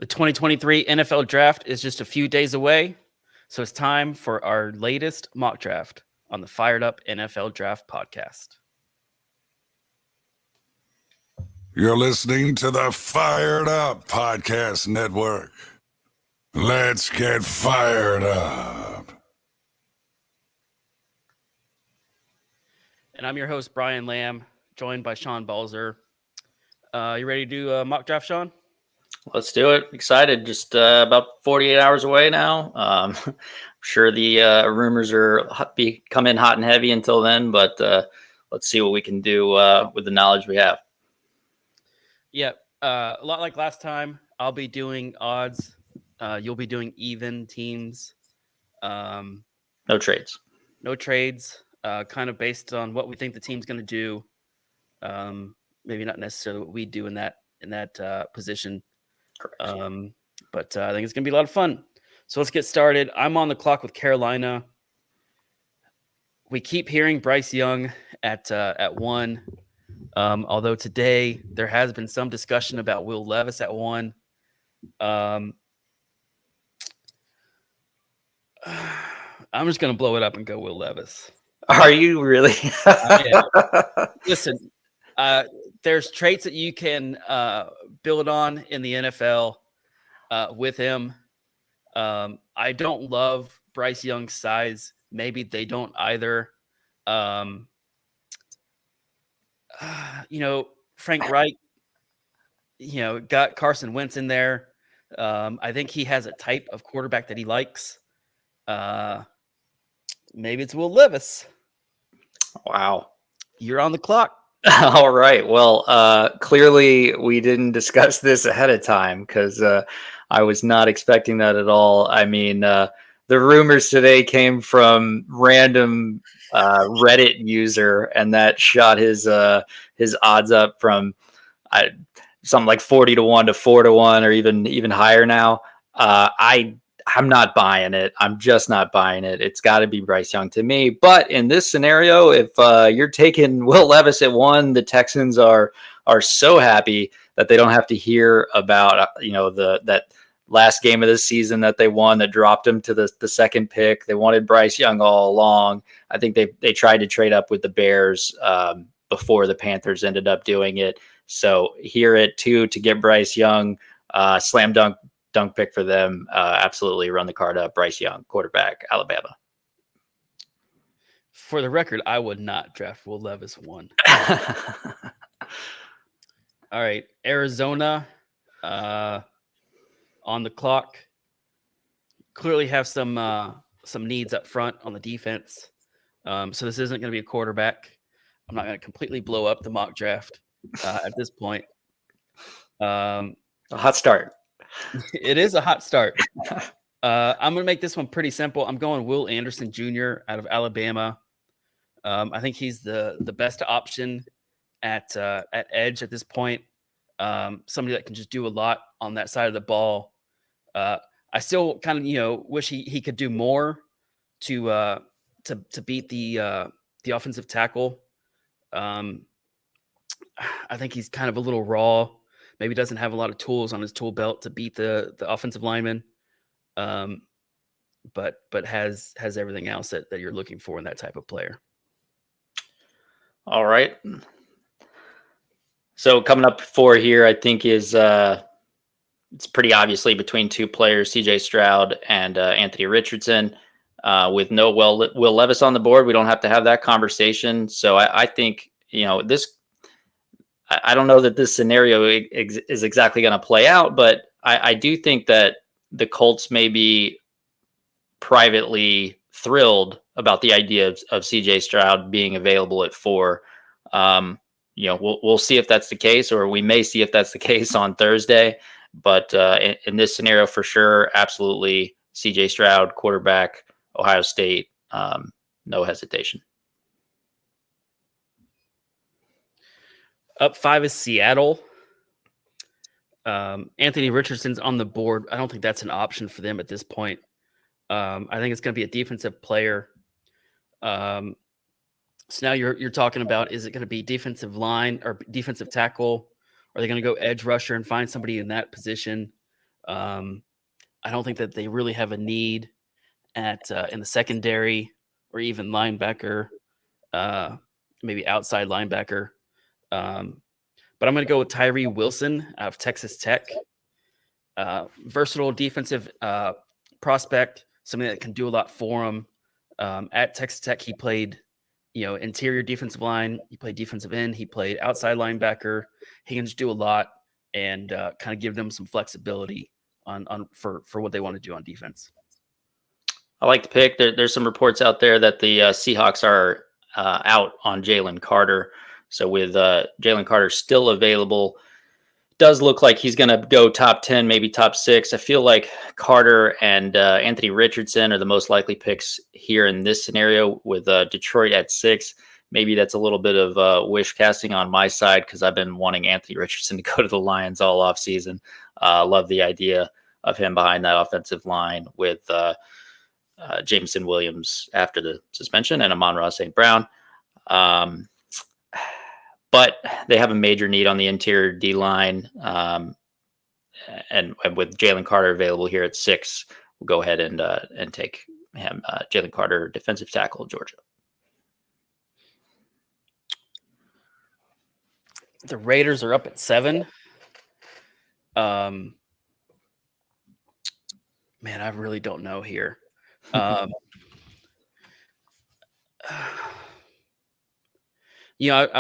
The 2023 NFL Draft is just a few days away, so it's time for our latest mock draft on the Fired Up NFL Draft podcast. You're listening to the Fired Up Podcast Network. Let's get fired up. And I'm your host, Brian Lamb, joined by Sean Balzer. You ready to do a mock draft, Sean? Let's do it. Excited. Just about 48 hours away now. I'm sure the rumors are come in hot and heavy until then, but let's see what we can do with the knowledge we have. Yeah, a lot like last time. I'll be doing odds. You'll be doing even teams. No trades. No trades. Kind of based on what we think the team's going to do. Maybe not necessarily what we do in that position. Correct. But I think it's going to be a lot of fun. So let's get started. I'm on the clock with Carolina. We keep hearing Bryce Young at 1. Although today there has been some discussion about Will Levis at 1. I'm just going to blow it up and go Will Levis. Are you really? Listen, there's traits that you can build on in the NFL with him. I don't love Bryce Young's size. Maybe they don't either. Frank Reich, got Carson Wentz in there. I think he has a type of quarterback that he likes. Maybe it's Will Levis. Wow. You're on the clock. All right. Well, clearly we didn't discuss this ahead of time because I was not expecting that at all. I mean, the rumors today came from random Reddit user, and that shot his odds up from something like 40-1 to 4-1, or even higher now. I'm not buying it. I'm just not buying it. It's got to be Bryce Young to me. But in this scenario, if you're taking Will Levis at 1, the Texans are so happy that they don't have to hear about that last game of the season that they won that dropped them to the second pick. They wanted Bryce Young all along. I think they tried to trade up with the Bears before the Panthers ended up doing it. So here at 2 to get Bryce Young, slam dunk pick for them. Absolutely run the card up. Bryce Young, quarterback, Alabama. For the record, I would not draft Will Levis 1. All right, Arizona on the clock. Clearly have some needs up front on the defense. So this isn't going to be a quarterback. I'm not going to completely blow up the mock draft at this point. A hot start. It is a hot start. I'm going to make this one pretty simple. I'm going Will Anderson Jr. out of Alabama. I think he's the best option at edge at this point. Somebody that can just do a lot on that side of the ball. I still kind of wish he could do more to beat the offensive tackle. I think he's kind of a little raw. Maybe doesn't have a lot of tools on his tool belt to beat the offensive lineman, but has everything else that you're looking for in that type of player. All right. So coming up 4 here, I think is it's pretty obviously between 2 players, C.J. Stroud and Anthony Richardson. With no Will Levis on the board, we don't have to have that conversation. So I think this. I don't know that this scenario is exactly going to play out, but I do think that the Colts may be privately thrilled about the idea of C.J. Stroud being available at 4. We'll see if that's the case, or we may see if that's the case on Thursday. But in this scenario, for sure, absolutely C.J. Stroud, quarterback, Ohio State, no hesitation. Up 5 is Seattle. Anthony Richardson's on the board. I don't think that's an option for them at this point. I think it's going to be a defensive player. So now you're talking about, is it going to be defensive line or defensive tackle? Are they going to go edge rusher and find somebody in that position? I don't think that they really have a need at in the secondary or even linebacker, maybe outside linebacker. But I'm going to go with Tyree Wilson out of Texas Tech. Versatile defensive prospect, something that can do a lot for him. At Texas Tech, he played, interior defensive line. He played defensive end. He played outside linebacker. He can just do a lot and kind of give them some flexibility for what they want to do on defense. I like the pick. There's some reports out there that the Seahawks are out on Jalen Carter. So with Jalen Carter still available, does look like he's going to go top 10, maybe top 6. I feel like Carter and Anthony Richardson are the most likely picks here in this scenario with Detroit at 6. Maybe that's a little bit of wish casting on my side because I've been wanting Anthony Richardson to go to the Lions all off season. Love the idea of him behind that offensive line with Jameson Williams after the suspension and Amon-Ra St. Brown. But they have a major need on the interior D line. And with Jalen Carter available here at 6, we'll go ahead and take him, Jalen Carter, defensive tackle, Georgia. The Raiders are up at 7. Man, I really don't know here. I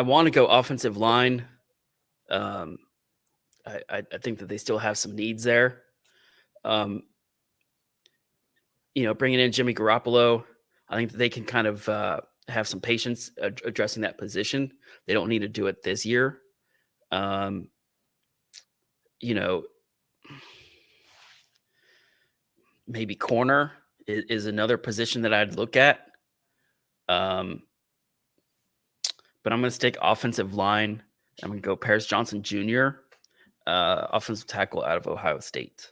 want to go offensive line. I think that they still have some needs there. Bringing in Jimmy Garoppolo, I think that they can kind of have some patience addressing that position. They don't need to do it this year. Maybe corner is another position that I'd look at. But I'm going to stick offensive line. I'm going to go Paris Johnson Jr., offensive tackle out of Ohio State.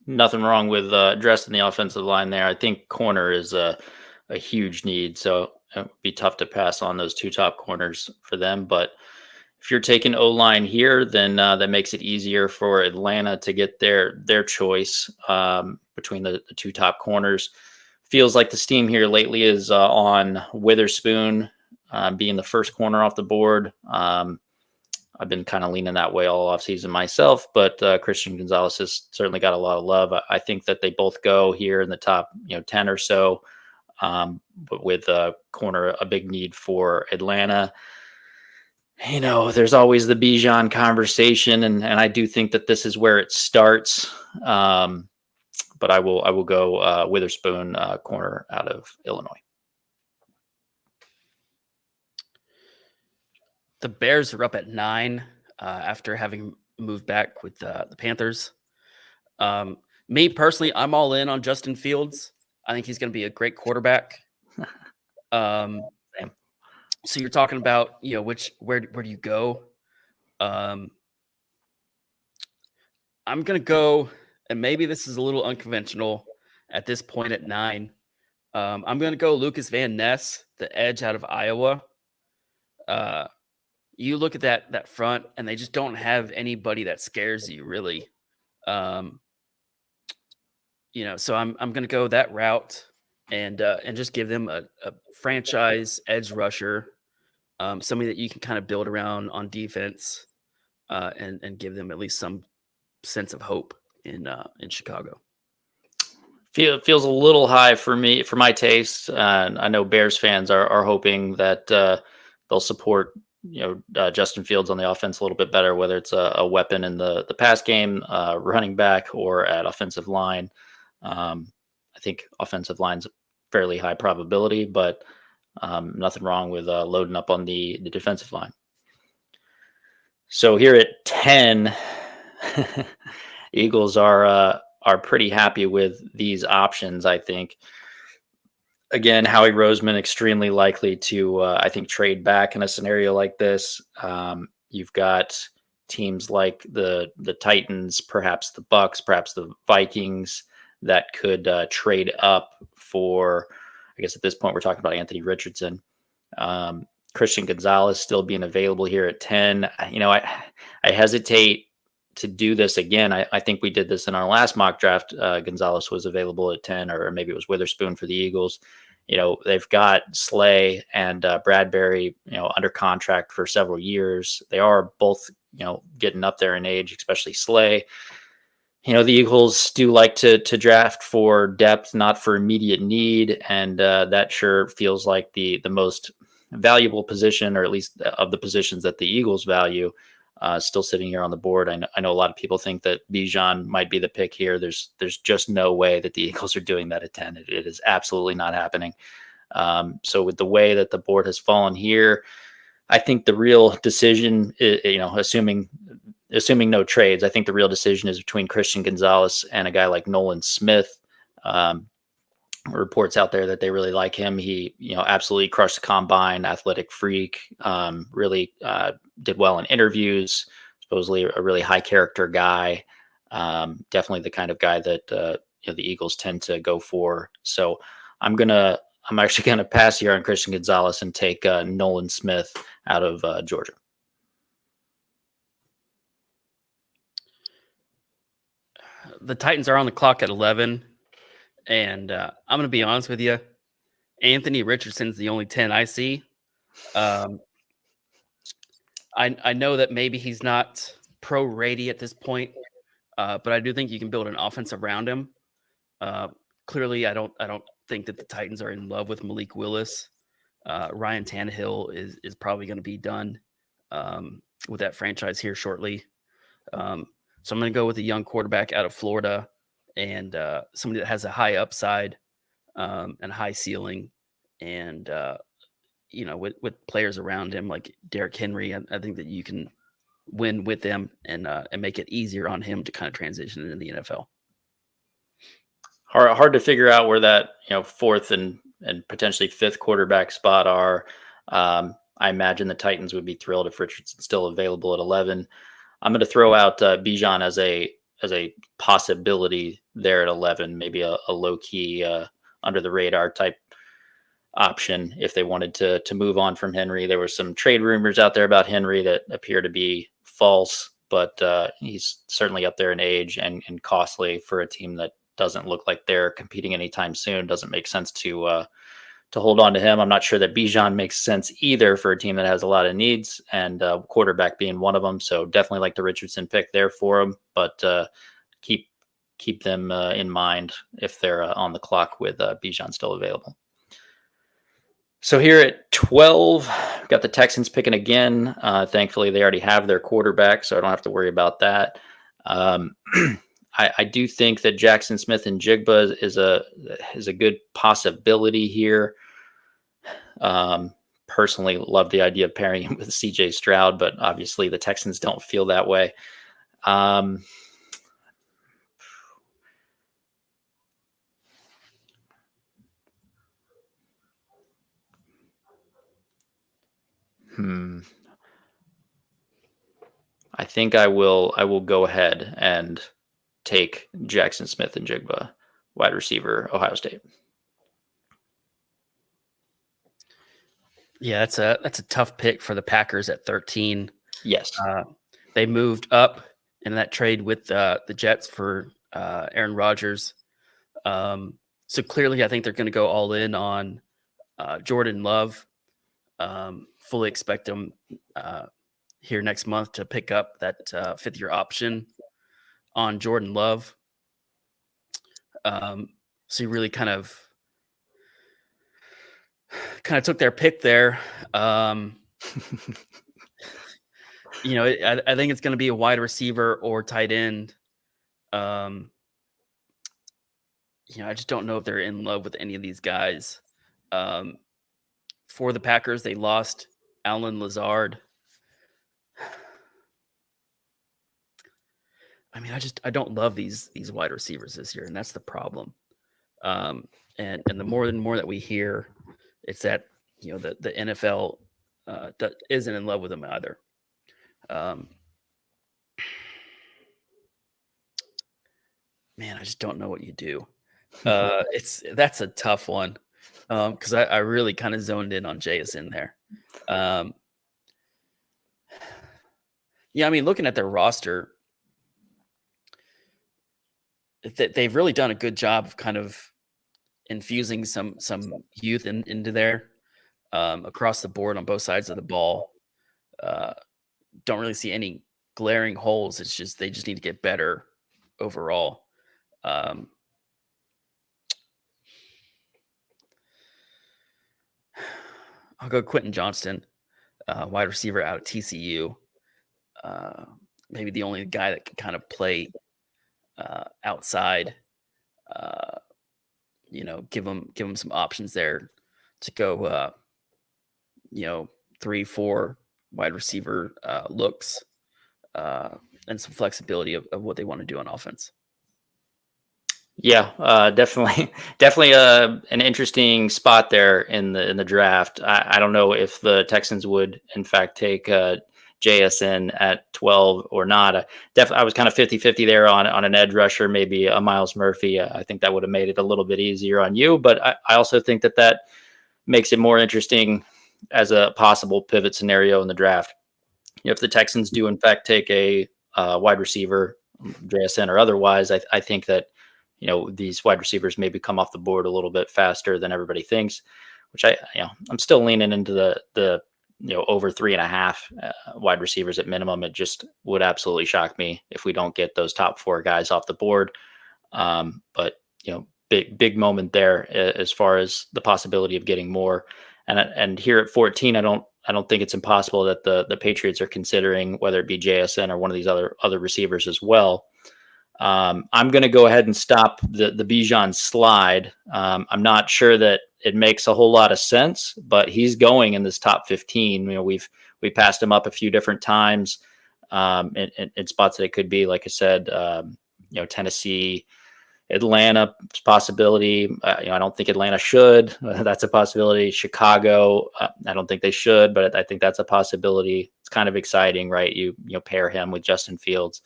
Nothing wrong with addressing the offensive line there. I think corner is a huge need, so it would be tough to pass on those 2 top corners for them. But if you're taking O-line here, then that makes it easier for Atlanta to get their choice between the 2 top corners. Feels like the steam here lately is on Witherspoon being the first corner off the board. I've been kind of leaning that way all offseason myself, but Christian Gonzalez has certainly got a lot of love. I think that they both go here in the top 10 or so, but with corner a big need for Atlanta. There's always the Bijan conversation, and I do think that this is where it starts. But I will go Witherspoon, corner out of Illinois. The Bears are up at 9 after having moved back with the Panthers. Me personally, I'm all in on Justin Fields. I think he's going to be a great quarterback. So you're talking about where do you go? I'm going to go. And maybe this is a little unconventional at this point at 9. I'm going to go Lucas Van Ness, the edge out of Iowa. You look at that front, and they just don't have anybody that scares you, really. So I'm going to go that route and just give them a franchise edge rusher, somebody that you can kind of build around on defense, and give them at least some sense of hope in Chicago. Feels a little high for me, for my taste. I know Bears fans are hoping that they'll support Justin Fields on the offense a little bit better, whether it's a weapon in the pass game, running back, or at offensive line. I think offensive line's fairly high probability, but nothing wrong with loading up on the defensive line. So here at 10, Eagles are pretty happy with these options, I think. Again, Howie Roseman extremely likely to, I think, trade back in a scenario like this. You've got teams like the Titans, perhaps the Bucks, perhaps the Vikings that could trade up for, I guess at this point we're talking about Anthony Richardson. Christian Gonzalez still being available here at 10. I hesitate to do this again. I think we did this in our last mock draft. Gonzalez was available at 10, or maybe it was Witherspoon for the Eagles. They've got Slay and Bradbury, under contract for several years. They are both, getting up there in age, especially Slay. The Eagles do like to draft for depth, not for immediate need. And that sure feels like the most valuable position, or at least of the positions that the Eagles value, still sitting here on the board. I know a lot of people think that Bijan might be the pick here. There's just no way that the Eagles are doing that at 10. It is absolutely not happening. So with the way that the board has fallen here, I think the real decision, assuming no trades, I think the real decision is between Christian Gonzalez and a guy like Nolan Smith. Reports out there that they really like him. He, absolutely crushed the combine, athletic freak, really did well in interviews, supposedly a really high character guy. Definitely the kind of guy that, the Eagles tend to go for. So I'm actually going to pass here on Christian Gonzalez and take Nolan Smith out of Georgia. The Titans are on the clock at 11. And I'm going to be honest with you. Anthony Richardson's the only 10 I see. I know that maybe he's not pro ready at this point, but I do think you can build an offense around him. Clearly, I don't think that the Titans are in love with Malik Willis. Ryan Tannehill is probably going to be done with that franchise here shortly. So I'm going to go with a young quarterback out of Florida, and somebody that has a high upside and high ceiling, and with players around him like Derrick Henry. I think that you can win with them and make it easier on him to kind of transition into the NFL. Hard to figure out where that fourth and potentially fifth quarterback spot are. I imagine the Titans would be thrilled if Richardson's still available at 11. I'm going to throw out Bijan as a possibility there at 11, maybe a low key under the radar type option if they wanted to move on from Henry. There were some trade rumors out there about Henry that appear to be false, but he's certainly up there in age and costly for a team that doesn't look like they're competing anytime soon. Doesn't make sense to hold on to him. I'm not sure that Bijan makes sense either for a team that has a lot of needs, and quarterback being one of them. So definitely like the Richardson pick there for him, but keep them in mind if they're on the clock with Bijan still available. So here at 12, got the Texans picking again. Thankfully, they already have their quarterback, so I don't have to worry about that. I do think that Jackson Smith and Jigba is a good possibility here. Personally, love the idea of pairing him with CJ Stroud, but obviously the Texans don't feel that way. I think I will go ahead and take Jackson Smith and Jigba, wide receiver, Ohio State. Yeah, that's a tough pick for the Packers at 13. Yes. They moved up in that trade with the Jets for Aaron Rodgers. So clearly I think they're going to go all in on Jordan Love. Fully expect them here next month to pick up that fifth-year option on Jordan Love. So you really kind of took their pick there. I think it's going to be a wide receiver or tight end. I just don't know if they're in love with any of these guys. For the Packers, they lost Allen Lazard. I mean, I don't love these wide receivers this year, and that's the problem. And the more and more that we hear, it's that the NFL isn't in love with them either. Man, I just don't know what you do. That's a tough one because I really kind of zoned in on JSN there. Yeah, I mean, looking at their roster, they've really done a good job of kind of infusing some youth into there across the board on both sides of the ball. Don't really see any glaring holes. It's just they just need to get better overall. I'll go Quentin Johnston, wide receiver out of TCU. Maybe the only guy that can kind of play outside. Give him some options there to go. 3-4 wide receiver looks and some flexibility of what they want to do on offense. Yeah, definitely an interesting spot there in the draft. I don't know if the Texans would in fact take JSN at 12 or not. I was kind of 50-50 there on an edge rusher, maybe a Myles Murphy. I think that would have made it a little bit easier on you, but I also think that makes it more interesting as a possible pivot scenario in the draft. If the Texans do in fact take a wide receiver, JSN or otherwise, I think that these wide receivers maybe come off the board a little bit faster than everybody thinks, which I'm still leaning into the over 3.5 wide receivers at minimum. It just would absolutely shock me if we don't get those top 4 guys off the board. But big moment there as far as the possibility of getting more. And here at 14, I don't think it's impossible that the Patriots are considering whether it be JSN or one of these other receivers as well. I'm going to go ahead and stop the Bijan slide. I'm not sure that it makes a whole lot of sense, but he's going in this top 15. We passed him up a few different times in spots that it could be, like I said, Tennessee, Atlanta possibility. I don't think Atlanta should. That's a possibility. Chicago, I don't think they should, but I think that's a possibility. It's kind of exciting, right? You pair him with Justin Fields.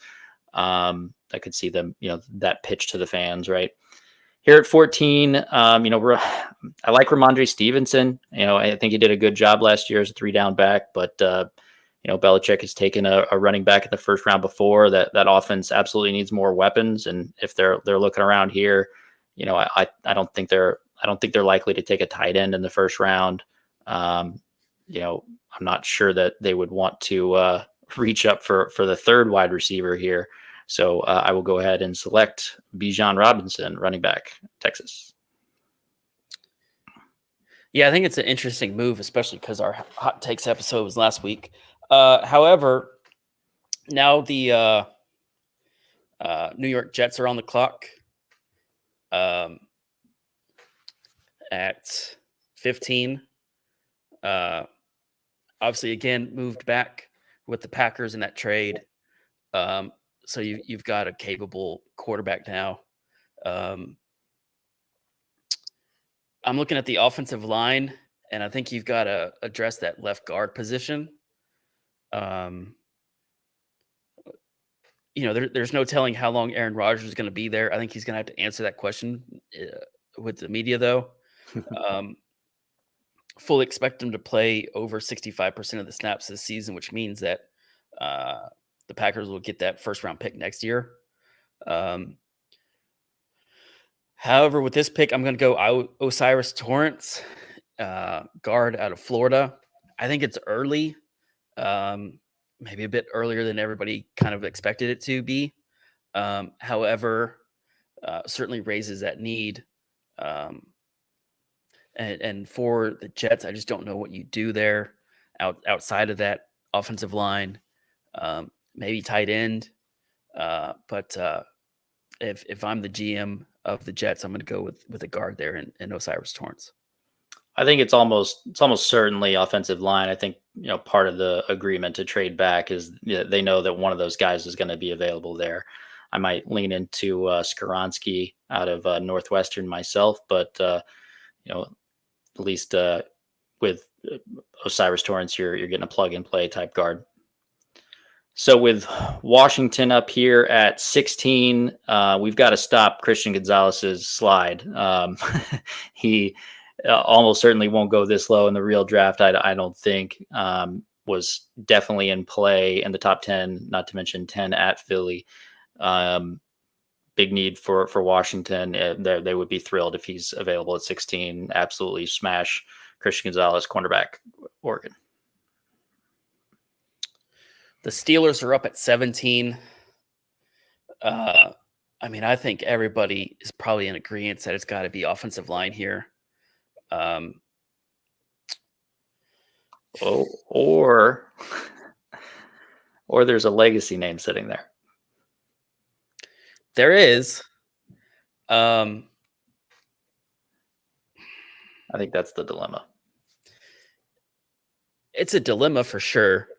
I could see them, that pitch to the fans, right? Here at 14, I like Ramondre Stevenson. I think he did a good job last year as a 3-down back, but Belichick has taken a running back in the first round before. That offense absolutely needs more weapons, and if they're looking around here, I don't think they're likely to take a tight end in the first round. I'm not sure that they would want to reach up for the third wide receiver here. So I will go ahead and select Bijan Robinson, running back, Texas. Yeah, I think it's an interesting move, especially because our hot takes episode was last week. However, now the New York Jets are on the clock at 15. Obviously, again, moved back with the Packers in that trade. So you've got a capable quarterback now. I'm looking at the offensive line, and I think you've got to address that left guard position. There's no telling how long Aaron Rodgers is going to be there. I think he's going to have to answer that question with the media, though. Fully expect him to play over 65% of the snaps this season, which means that the Packers will get that first-round pick next year. However, with this pick, I'm going to go O'Cyrus Torrence, guard out of Florida. I think it's early, maybe a bit earlier than everybody kind of expected it to be. However, certainly raises that need. And for the Jets, I just don't know what you do there outside of that offensive line. Maybe tight end. But if I'm the GM of the Jets, I'm going to go with a guard there in O'Cyrus Torrence. I think it's almost certainly offensive line. I think, part of the agreement to trade back is they know that one of those guys is going to be available there. I might lean into Skoronski out of Northwestern myself, but at least with O'Cyrus Torrence, you're getting a plug and play type guard. So with Washington up here at 16, we've got to stop Christian Gonzalez's slide. He almost certainly won't go this low in the real draft. I don't think was definitely in play in the top 10, not to mention 10 at Philly. big need for Washington. They would be thrilled if he's available at 16. Absolutely smash Christian Gonzalez, cornerback, Oregon. The Steelers are up at 17. I mean, I think everybody is probably in agreement that it's got to be offensive line here. Or there's a legacy name sitting there. There is. I think that's the dilemma. It's a dilemma for sure.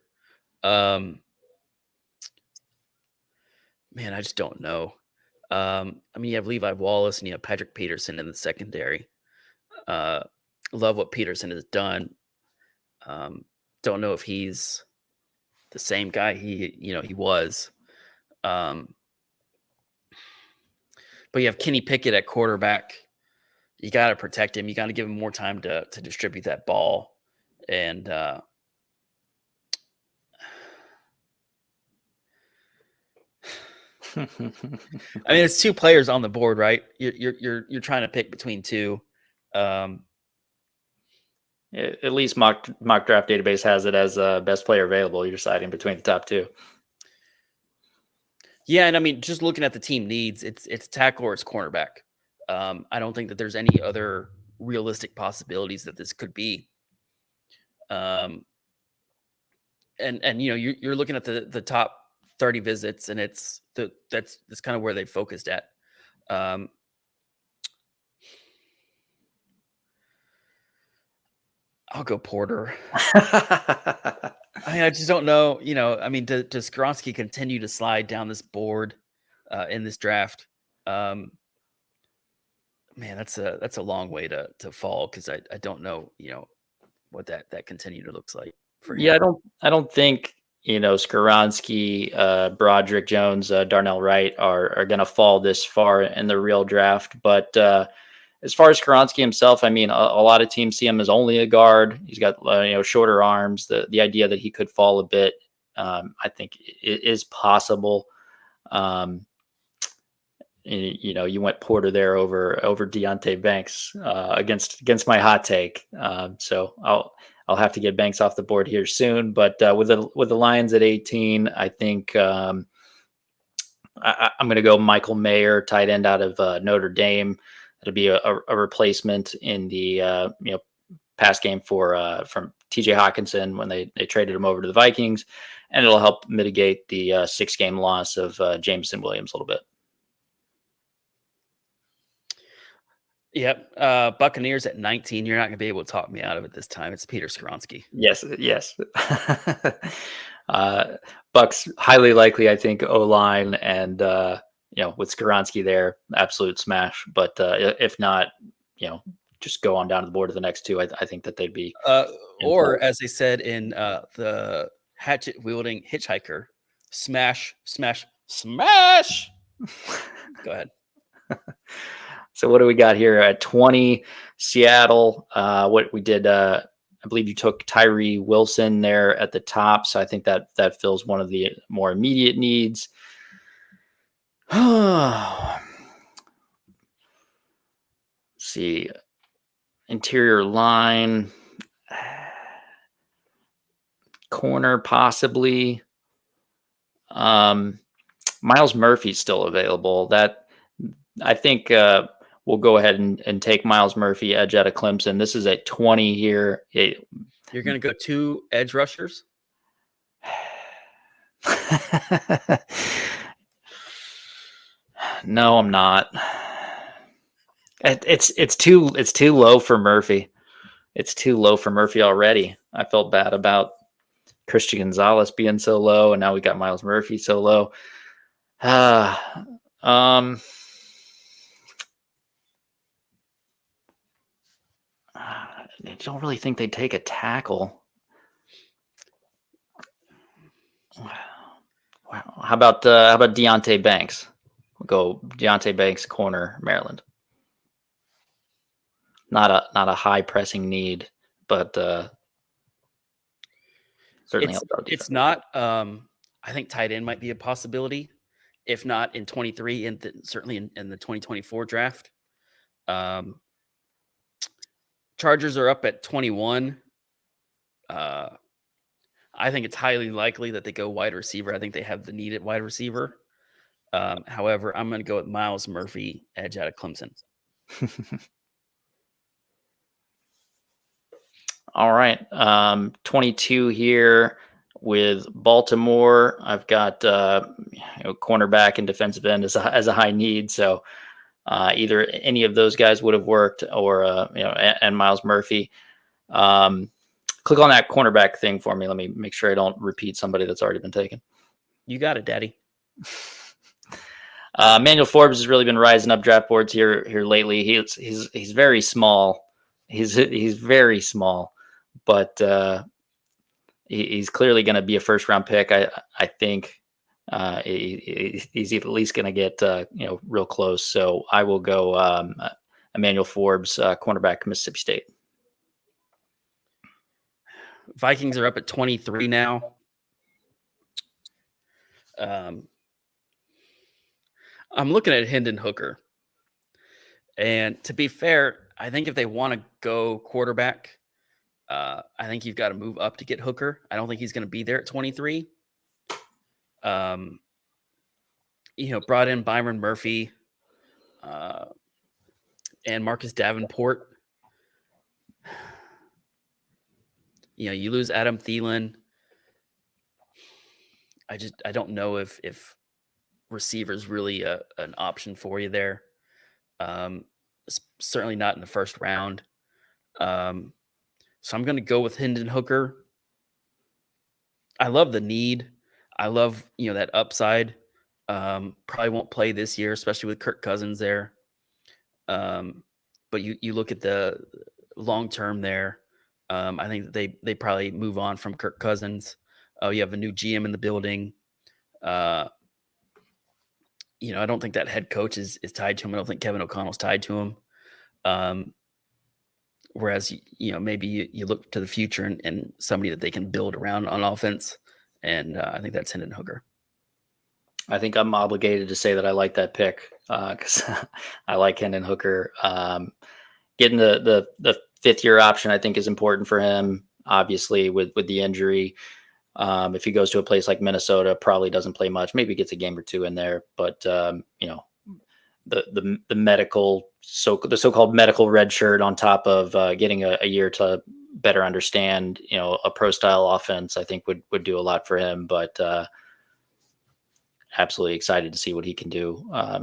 Man, I just don't know. I mean, you have Levi Wallace and you have Patrick Peterson in the secondary. Love what Peterson has done. Don't know if he's the same guy he was. But you have Kenny Pickett at quarterback. You got to protect him. You got to give him more time to distribute that ball. And I mean, it's two players on the board, right? You're trying to pick between two. At least mock draft database has it as best player available. You're deciding between the top two. Yeah, and I mean, just looking at the team needs, it's tackle or it's cornerback. I don't think that there's any other realistic possibilities that this could be. And you're looking at the top 30 visits, and that's kind of where they focused at. I'll go Porter. I mean, I just don't know. I mean, does Skoronski continue to slide down this board in this draft? Man, that's a long way to fall, because I don't know, what that continued looks like for him. Yeah, I don't think Skoronski, Broderick Jones, Darnell Wright are going to fall this far in the real draft. But as far as Skoronski himself, I mean, a lot of teams see him as only a guard. He's got shorter arms. The idea that he could fall a bit, I think, is possible. You went Porter there over Deonte Banks against my hot take. So I'll have to get Banks off the board here soon. But with the Lions at 18, I think I'm going to go Michael Mayer, tight end out of Notre Dame. It'll be a replacement in the pass game from T.J. Hawkinson when they traded him over to the Vikings, and it'll help mitigate the 6-game loss of Jameson Williams a little bit. Yep. Buccaneers at 19. You're not going to be able to talk me out of it this time. It's Peter Skoronski. Yes. Bucks highly likely, I think, O-line, and with Skoronski there, absolute smash. But if not, just go on down to the board of the next two. I think that they'd be or as they said in the hatchet wielding hitchhiker, smash. Go ahead. So what do we got here at 20? Seattle. What we did, I believe you took Tyree Wilson there at the top. So I think that fills one of the more immediate needs. See, interior line, corner possibly. Myles Murphy's still available. That I think we'll go ahead and take Myles Murphy, edge out of Clemson. This is at 20 here. You're going to go 2 edge rushers? No, I'm not. It's too low for Murphy. It's too low for Murphy already. I felt bad about Christian Gonzalez being so low, and now we got Myles Murphy so low. I don't really think they'd take a tackle. Wow. How about Deonte Banks? We'll go Deonte Banks, corner, Maryland. Not a high pressing need, but certainly it's not. I think tight end might be a possibility, if not in 23, and certainly in the 2024 draft. Chargers are up at 21. I think it's highly likely that they go wide receiver. I think they have the need at wide receiver. However, I'm going to go with Myles Murphy, edge out of Clemson. All right. 22 here with Baltimore. I've got cornerback and defensive end as a high need. So either any of those guys would have worked, or and Myles Murphy. Click on that cornerback thing for me. Let me make sure I don't repeat somebody that's already been taken. You got it, Daddy. Emmanuel Forbes has really been rising up draft boards here lately. He's very small. He's very small, but he's clearly going to be a first round pick. I think he's at least going to get real close. So I will go Emmanuel Forbes, cornerback, Mississippi State. Vikings are up at 23 now. I'm looking at Hendon Hooker. And to be fair, I think if they want to go quarterback, I think you've got to move up to get Hooker. I don't think he's going to be there at 23. Brought in Byron Murphy and Marcus Davenport. You lose Adam Thielen. I don't know if receiver's really an option for you there. Certainly not in the first round. So I'm going to go with Hendon Hooker. I love the need. I love, that upside. Probably won't play this year, especially with Kirk Cousins there. But you look at the long term there. I think that they probably move on from Kirk Cousins. You have a new GM in the building. I don't think that head coach is tied to him. I don't think Kevin O'Connell's tied to him. Whereas, maybe you look to the future and somebody that they can build around on offense. And I think that's Hendon Hooker. I think I'm obligated to say that I like that pick because I like Hendon Hooker. Getting the fifth year option, I think, is important for him. Obviously, with the injury, if he goes to a place like Minnesota, probably doesn't play much. Maybe gets a game or two in there, but the medical, the so-called medical red shirt on top of getting a year to better understand, a pro style offense, I think would do a lot for him. But absolutely excited to see what he can do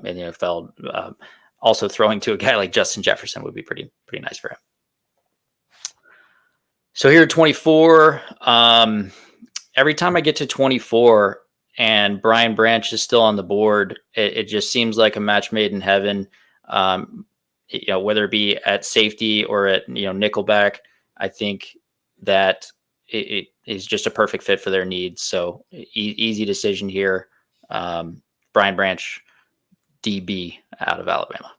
in the NFL. Also, throwing to a guy like Justin Jefferson would be pretty nice for him. So here at 24, every time I get to 24 and Brian Branch is still on the board, it just seems like a match made in heaven. Whether it be at safety or at nickelback, I think that it is just a perfect fit for their needs. So easy decision here. Brian Branch, DB out of Alabama.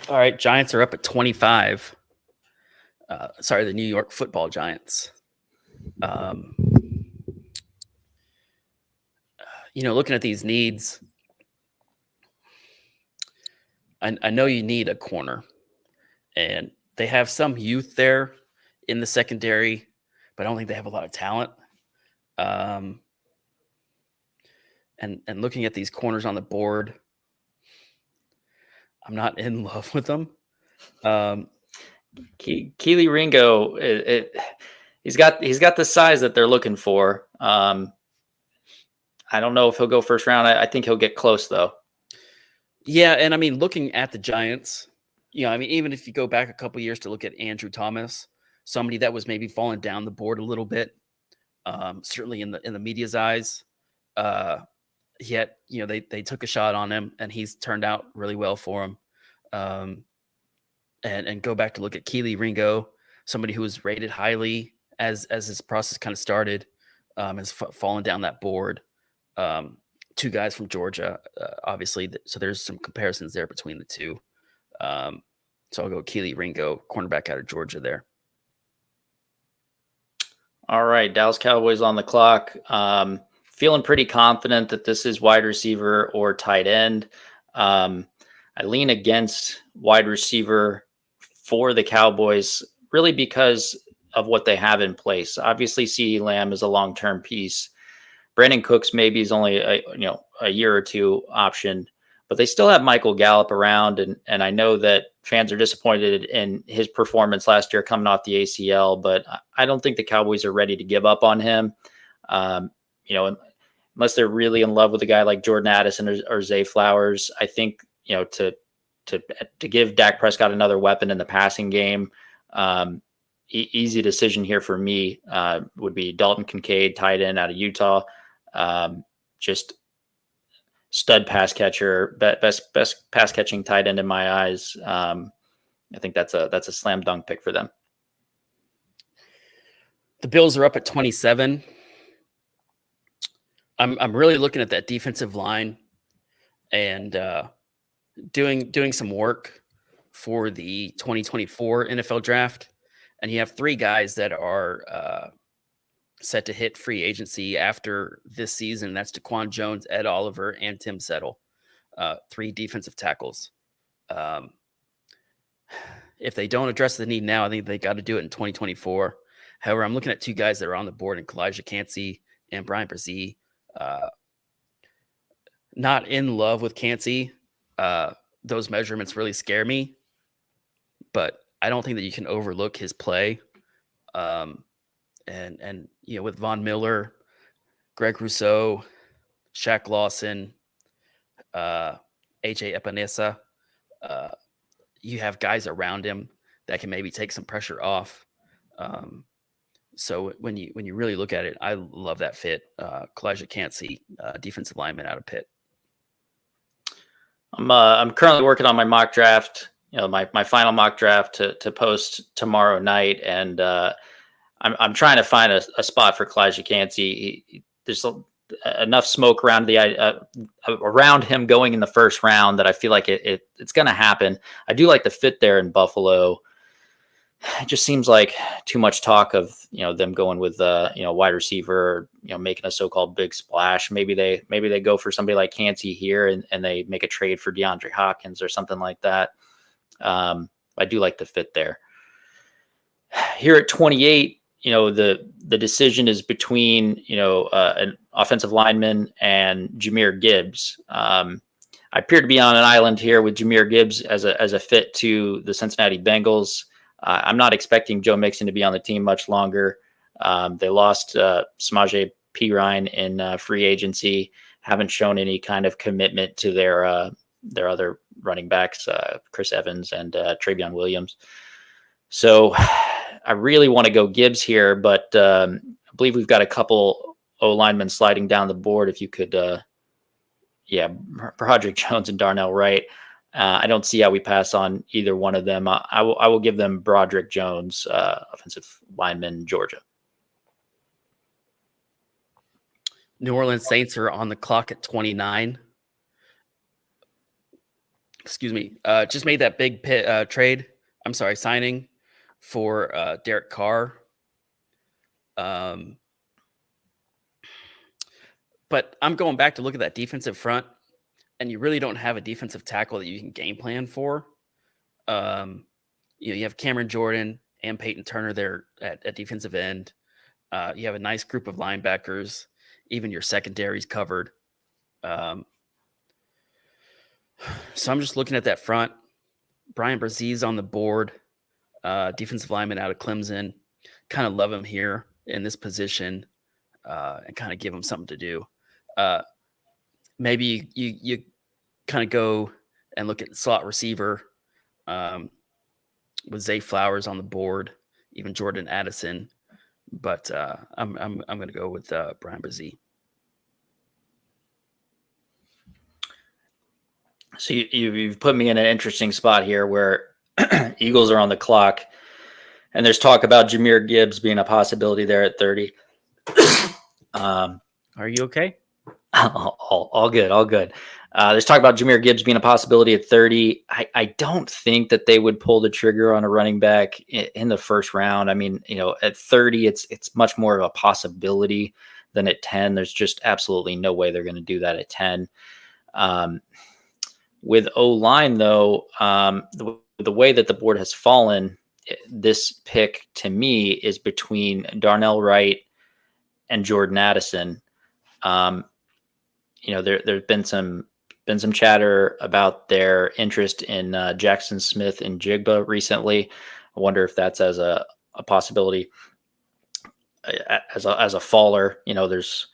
All right, Giants are up at 25. The New York Football Giants. Looking at these needs, I know you need a corner, and they have some youth there in the secondary, but I don't think they have a lot of talent. And looking at these corners on the board, I'm not in love with them. Keely Ringo, he's got the size that they're looking for. I don't know if he'll go first round. I think he'll get close though. Yeah, and I mean, looking at the Giants, even if you go back a couple years to look at Andrew Thomas, somebody that was maybe falling down the board a little bit, certainly in the media's eyes. Yet, they took a shot on him, and he's turned out really well for him. And go back to look at Keely Ringo, somebody who was rated highly as his process kind of started, has fallen down that board. Two guys from Georgia, obviously. So there's some comparisons there between the two. So I'll go Keely Ringo, cornerback out of Georgia there. All right, Dallas Cowboys on the clock. Feeling pretty confident that this is wide receiver or tight end. I lean against wide receiver for the Cowboys, really because of what they have in place. Obviously, CeeDee Lamb is a long-term piece. Brandon Cooks maybe is only a year or two option, but they still have Michael Gallup around, and I know that fans are disappointed in his performance last year coming off the ACL, but I don't think the Cowboys are ready to give up on him. Unless they're really in love with a guy like Jordan Addison or Zay Flowers, I think to give Dak Prescott another weapon in the passing game. Easy decision here for me would be Dalton Kincaid, tight end out of Utah. Just stud pass catcher, best pass catching tight end in my eyes. I think that's a slam dunk pick for them. The Bills are up at 27. I'm really looking at that defensive line and doing some work for the 2024 NFL draft. And you have 3 guys that are set to hit free agency after this season. That's Daquan Jones, Ed Oliver, and Tim Settle. 3 defensive tackles. If they don't address the need now, I think they got to do it in 2024. However, I'm looking at 2 guys that are on the board in Kalijah Cansey and Brian Brzee. Not in love with Cansey. Those measurements really scare me, but I don't think that you can overlook his play. And with Von Miller, Greg Rousseau, Shaq Lawson, AJ Epinesa, you have guys around him that can maybe take some pressure off. So when you really look at it, I love that fit. Kalijah Cansey, defensive lineman out of Pitt. I'm currently working on my mock draft. My final mock draft to post tomorrow night, and I'm trying to find a spot for Kalijah Cansey. There's enough smoke around around him going in the first round that I feel like it's going to happen. I do like the fit there in Buffalo. It just seems like too much talk of them going with wide receiver, making a so-called big splash. Maybe they go for somebody like Cansey here and they make a trade for DeAndre Hopkins or something like that. I do like the fit there. Here at 28, the decision is between an offensive lineman and Jahmyr Gibbs. I appear to be on an island here with Jahmyr Gibbs as a fit to the Cincinnati Bengals. I'm not expecting Joe Mixon to be on the team much longer. They lost Samaje Perine in free agency. Haven't shown any kind of commitment to their other running backs, Chris Evans and Travion Williams. So I really want to go Gibbs here, but I believe we've got a couple O linemen sliding down the board. If you could, Broderick Jones and Darnell Wright. I don't see how we pass on either one of them. I will give them Broderick Jones, offensive lineman, Georgia. New Orleans Saints are on the clock at 29. Excuse me. Just made that big signing for Derek Carr. But I'm going back to look at that defensive front, and you really don't have a defensive tackle that you can game plan for. You have Cameron Jordan and Peyton Turner there at defensive end. You have a nice group of linebackers. Even your secondary's covered. So I'm just looking at that front. Brian Brzee on the board, defensive lineman out of Clemson. Kind of love him here in this position and kind of give him something to do. Maybe you kind of go and look at slot receiver with Zay Flowers on the board, even Jordan Addison. But I'm going to go with Brian Brzee. So you've put me in an interesting spot here where Eagles are on the clock, and there's talk about Jahmyr Gibbs being a possibility there at 30. Are you okay? All good, all good. There's talk about Jahmyr Gibbs being a possibility at 30. I don't think that they would pull the trigger on a running back in the first round. I mean, at 30, it's much more of a possibility than at 10. There's just absolutely no way they're going to do that at 10. With O-line, though, the way that the board has fallen, this pick to me is between Darnell Wright and Jordan Addison. There's been some chatter about their interest in Jackson Smith and Jigba recently. I wonder if that's as a possibility as a faller. There's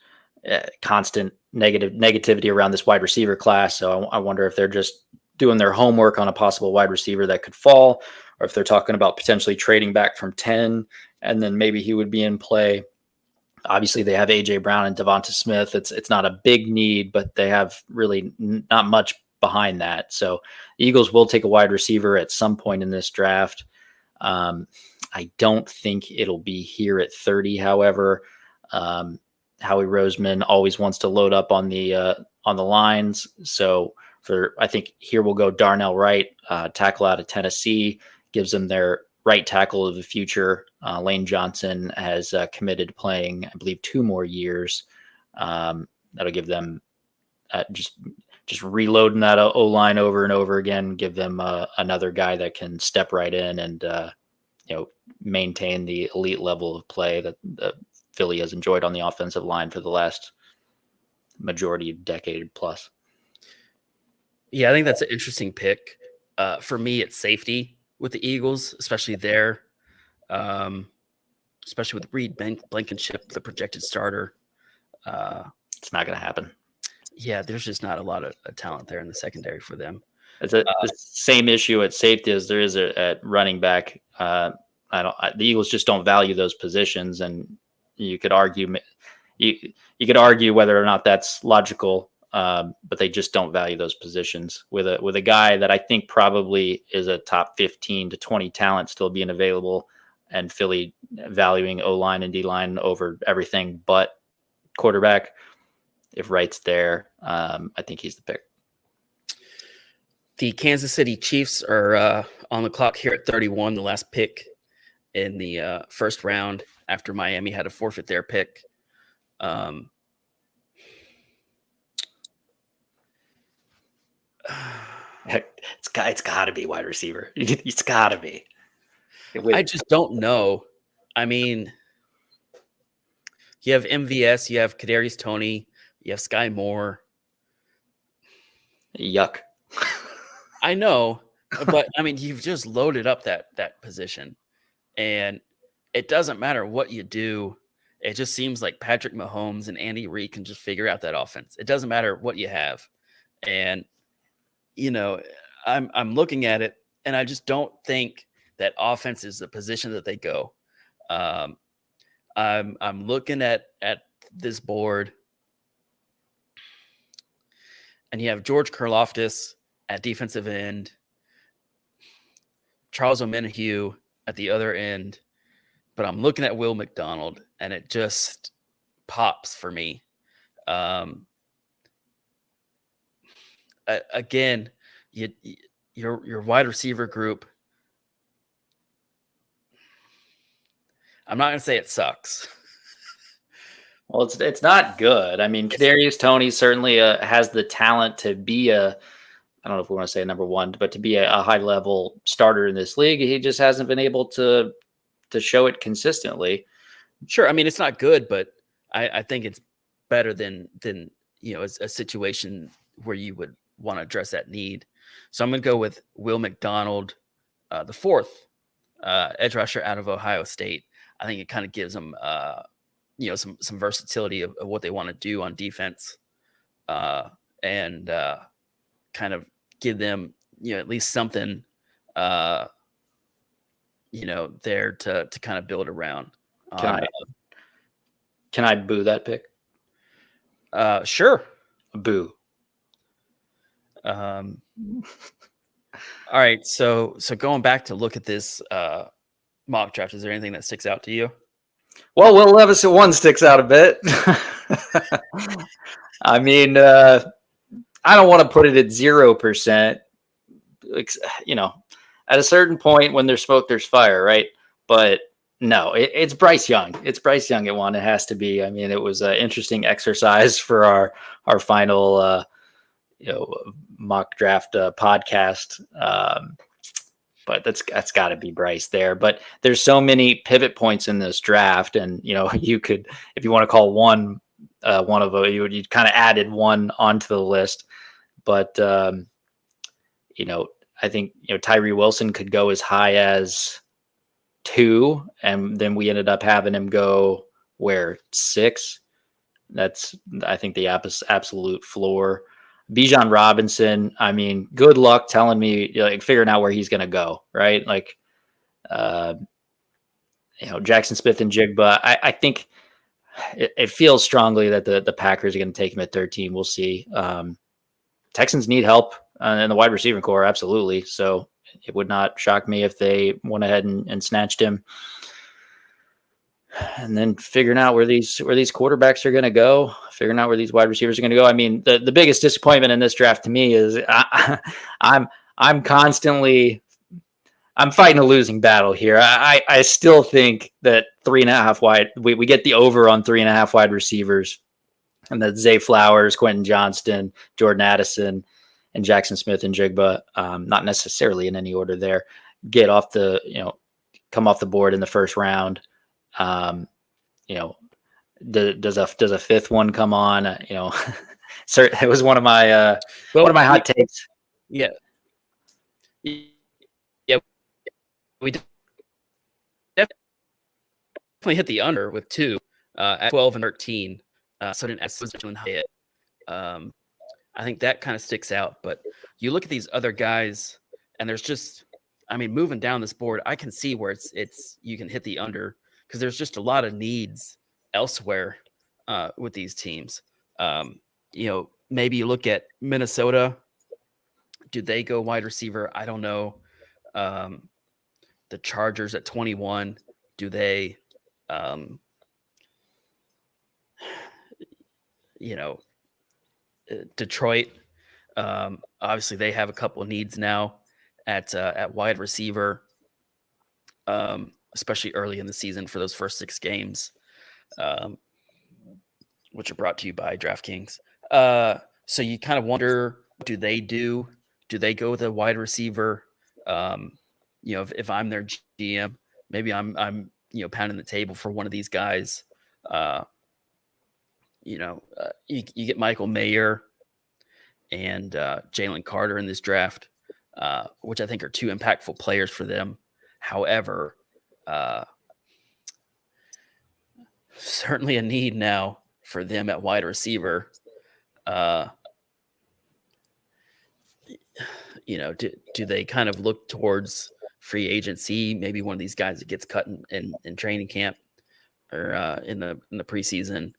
constant negativity around this wide receiver class. So I wonder if they're just doing their homework on a possible wide receiver that could fall, or if they're talking about potentially trading back from 10 and then maybe he would be in play. Obviously, they have A.J. Brown and Devonta Smith. It's not a big need, but they have really not much behind that. So the Eagles will take a wide receiver at some point in this draft. I don't think it'll be here at 30, however. Howie Roseman always wants to load up on the lines. So I think here we'll go Darnell Wright, tackle out of Tennessee, gives them their right tackle of the future. Lane Johnson has committed to playing, I believe, 2 more years. That'll give them just reloading that O-line over and over again, give them another guy that can step right in and maintain the elite level of play that Philly has enjoyed on the offensive line for the last majority of decade plus. Yeah, I think that's an interesting pick. For me, it's safety with the Eagles, especially there. Especially with Reed Blankenship, the projected starter. It's not going to happen. Yeah, there's just not a lot of talent there in the secondary for them. It's the same issue at safety as there is at running back. The Eagles just don't value those positions, and you could argue whether or not that's logical. But they just don't value those positions with a guy that I think probably is a top 15 to 20 talent still being available, and Philly valuing O-line and D-line over everything but quarterback. If Wright's there, I think he's the pick. The Kansas City Chiefs are on the clock here at 31, the last pick in the first round after Miami had to forfeit their pick. It's got to be wide receiver. It's got to be. I just don't know. I mean, you have MVS, you have Kadarius Toney, you have Sky Moore. Yuck. I know, but I mean, you've just loaded up that position, and it doesn't matter what you do. It just seems like Patrick Mahomes and Andy Reid can just figure out that offense. It doesn't matter what you have, and I'm looking at it, and I just don't think that offense is the position that they go. I'm looking at this board, and you have George Karlaftis at defensive end, Charles Omenihu at the other end, but I'm looking at Will McDonald, and it just pops for me. Again, your wide receiver group, I'm not going to say it sucks. Well, it's not good. I mean, Kadarius Toney certainly has the talent to be I don't know if we want to say a number one, but to be a high level starter in this league. He just hasn't been able to show it consistently. Sure. I mean, it's not good, but I think it's better than a situation where you would want to address that need. So I'm going to go with Will McDonald, the fourth edge rusher out of Ohio State. I think it kind of gives them, some versatility of what they want to do on defense, and kind of give them, at least something, there to kind of build around. Can I boo that pick? Sure. Boo. All right. So going back to look at this mock draft, is there anything that sticks out to you? Well, Will Levis at 1 sticks out a bit. I mean, I don't want to put it at 0%. You know, at a certain point when there's smoke, there's fire, right? But no, it's Bryce Young. It's Bryce Young at 1. It has to be. I mean, it was an interesting exercise for our final mock draft podcast. But that's got to be Bryce there. But there's so many pivot points in this draft, and you could, if you want to call one of them, you kind of added one onto the list. But I think Tyree Wilson could go as high as 2, and then we ended up having him go 6. That's, I think, the absolute floor. Bijan Robinson, I mean, good luck telling me, figuring out where he's going to go, right? Like, Jackson Smith and Jigba, I think it feels strongly that the Packers are going to take him at 13. We'll see. Texans need help in the wide receiver core, absolutely. So it would not shock me if they went ahead and snatched him. And then figuring out where these quarterbacks are going to go, figuring out where these wide receivers are going to go. I mean, the biggest disappointment in this draft to me is I'm fighting a losing battle here. I still think that 3.5 wide, we get the over on 3.5 wide receivers, and that Zay Flowers, Quentin Johnston, Jordan Addison, and Jackson Smith and Jigba, not necessarily in any order there, come off the board in the first round. Does a fifth one come on? It was one of my hot takes. Yeah, we definitely hit the under with 2 at 12 and 13. So didn't hit. I think that kind of sticks out. But you look at these other guys, and there's just, I mean, moving down this board, I can see where it's you can hit the under, because there's just a lot of needs elsewhere with these teams. Maybe you look at Minnesota. Do they go wide receiver? I don't know. The Chargers at 21. Do they? Detroit. Obviously, they have a couple of needs now at wide receiver. Especially early in the season for those first 6 games, which are brought to you by DraftKings. So you kind of wonder, do they go with a wide receiver? If I'm their GM, maybe I'm pounding the table for one of these guys. You get Michael Mayer and Jalen Carter in this draft, which I think are 2 impactful players for them. However, certainly a need now for them at wide receiver. Do they kind of look towards free agency? Maybe one of these guys that gets cut in training camp or in the preseason.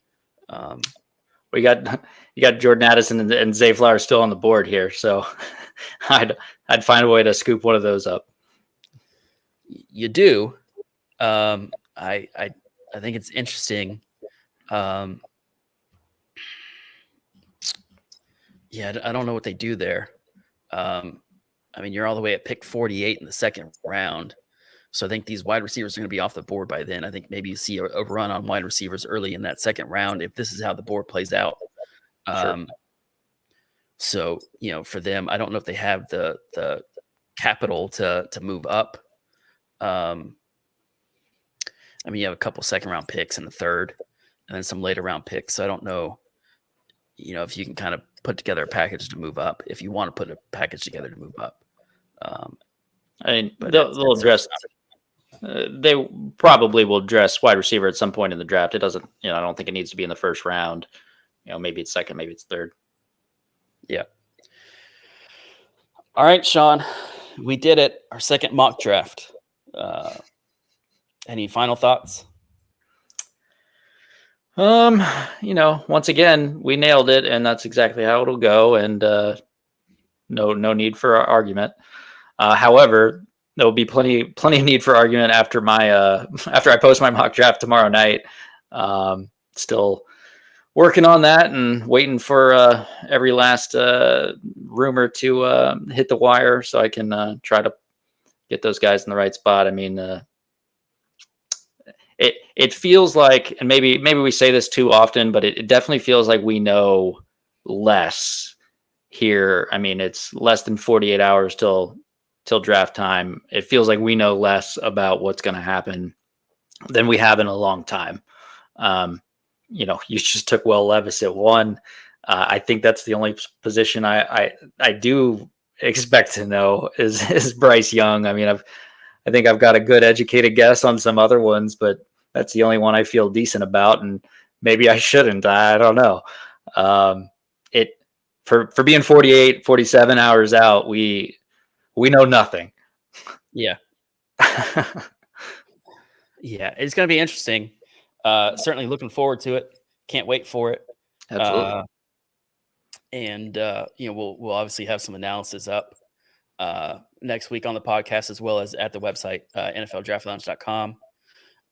You got Jordan Addison and Zay Flowers still on the board here, so I'd find a way to scoop one of those up. You do. I think it's interesting. I don't know what they do there. You're all the way at pick 48 in the second round. So I think these wide receivers are going to be off the board by then. I think maybe you see a run on wide receivers early in that second round if this is how the board plays out. Sure. So, for them, I don't know if they have the capital to move up. You have a couple second round picks in the third and then some later round picks. So I don't know, if you can kind of put together a package to move up, if you want to put a package together to move up. They'll address. They probably will address wide receiver at some point in the draft. It doesn't, I don't think it needs to be in the first round. Maybe it's second, maybe it's third. Yeah. All right, Sean, we did it. Our second mock draft. Any final thoughts? Once again, we nailed it, and that's exactly how it'll go. And no need for argument. However, there will be plenty of need for argument after I post my mock draft tomorrow night. Still working on that and waiting for every last rumor to hit the wire so I can try to get those guys in the right spot. I mean, it feels like, and maybe we say this too often, but it definitely feels like we know less here. I mean, it's less than 48 hours till draft time. It feels like we know less about what's going to happen than we have in a long time. You just took Will Levis at 1. I think that's the only position I do expect to know is Bryce Young. I mean, I think I've got a good educated guess on some other ones, but that's the only one I feel decent about, and maybe I shouldn't. I don't know. For being 48, 47 hours out, we know nothing. Yeah. Yeah, it's going to be interesting. Certainly looking forward to it. Can't wait for it. Absolutely. And we'll obviously have some analysis up next week on the podcast, as well as at the website, NFLDraftLounge.com.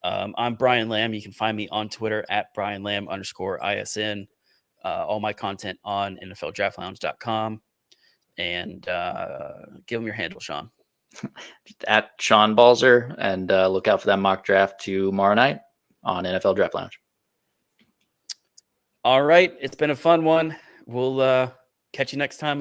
I'm Brian Lamb. You can find me on Twitter at BrianLamb_ISN. All my content on NFLDraftLounge.com. And give them your handle, Sean. At Sean Balzer, and look out for that mock draft tomorrow night on NFL Draft Lounge. All right. It's been a fun one. We'll catch you next time.